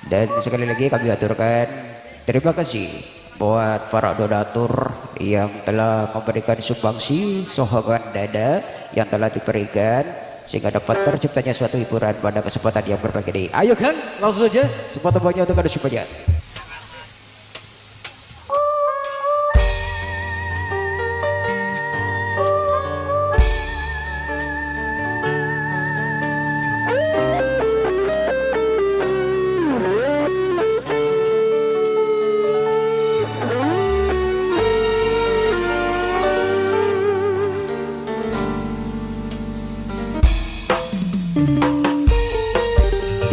Dan sekali lagi kami aturkan terima kasih buat para donatur yang telah memberikan sumbangsi sokongan dana yang telah diberikan sehingga dapat terciptanya suatu hiburan pada kesempatan yang berbahagia ini. Ayo kan, langsung saja sempat tempatnya untuk ada semuanya.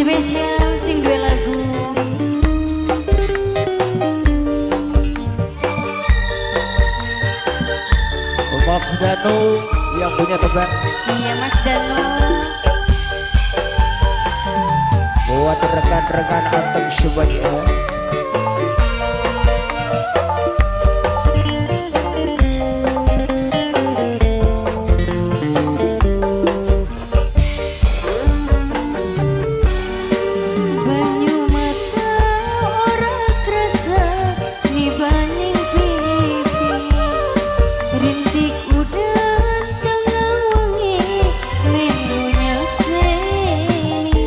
Spesial sing dua lagu Mas Danu yang punya tebak. iya Mas Danu. Buat rekan-rekan Anteng semuanya. Banyu mata ora krasa dibanding pipi, rintik udan tengah wengi minggu nyakseni,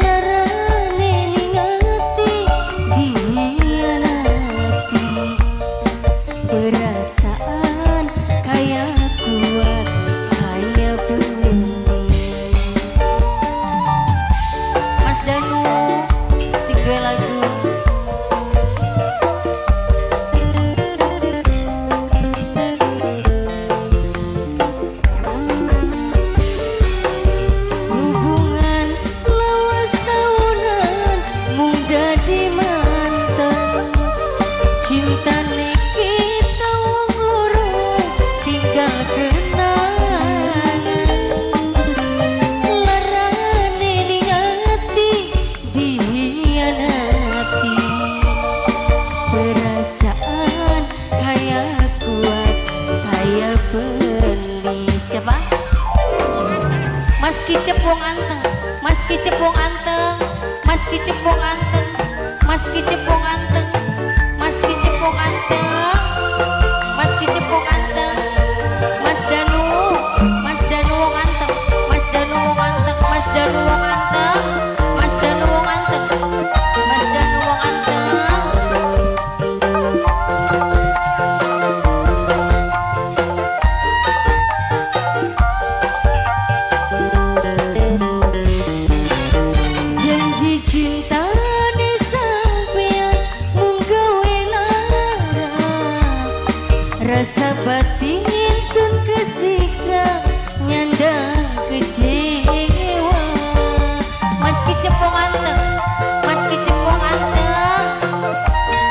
larane ningati dihianati, perasaan kaya kuat kaya pening. Mas Danu sing dua lagu hubungan lawas tahunan muda di mantan, cinta kita wong loro tinggal kenangan, larane ningati dihianati, perasaan kaya kuat kaya beli. Siapa? Mas Kicepung Anteng, Mas Kicepung Anteng, Mas Kicepung Anteng, Mas Kicepung Anteng, Mas Kicepung Anteng, Mas Kicepung Anteng, Mas Danu wong anteng, Mas Danu wong anteng, Mas Danu wong anteng, Mas Danu wong anteng, Mas Danu wong anteng. Janji cinta di sampean mung gawe lara, rasa batin sun kesiksa nyandang kecewa. Mas Kicepung Anteng, Mas Kicepung Anteng,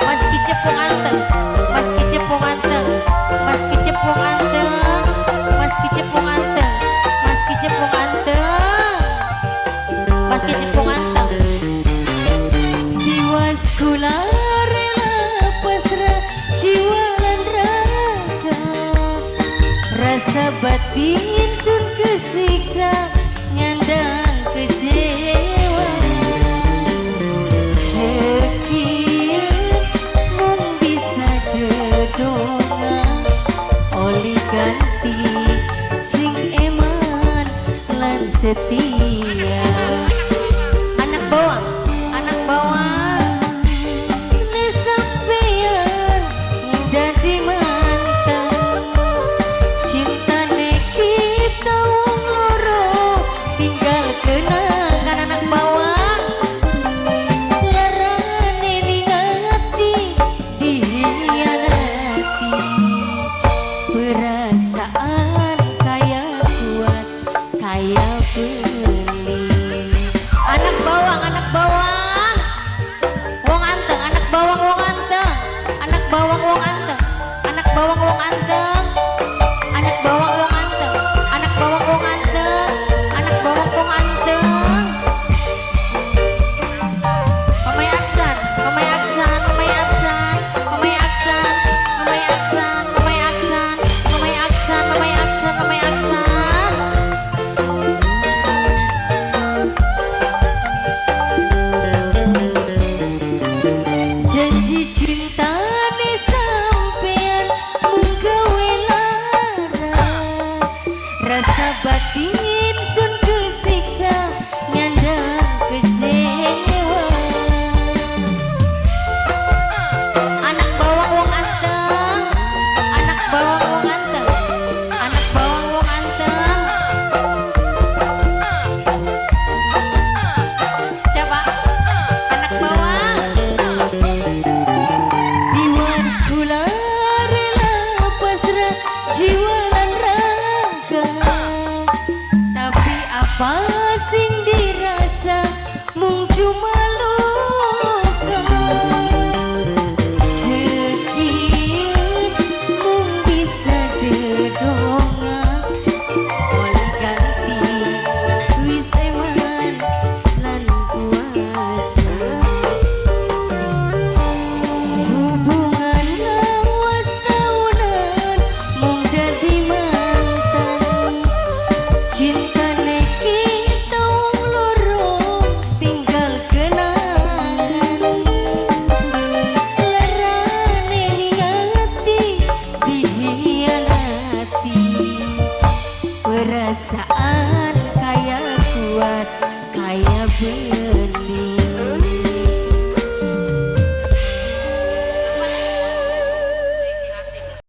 Mas Kicepung Anteng, Mas Kicepung Anteng, Mas Kicepung Anteng, Mas Kicepung Anteng, Mas Kicepung Anteng, Mas Kicepung Anteng. Tiwas kula rela pasrah jiwa lan raga, rasa batin sun kesiksa nyandang kecewa. Sekian mung bisa dedonga oli ganti sing eman lan setia. Anak bawang, anak bawang, ini sampeyan dadi mantan, cinta kita wong loro tinggal kenangan. Anak bawang, larane ningati dihianati, perasaan kaya kuat kaya beli. cuma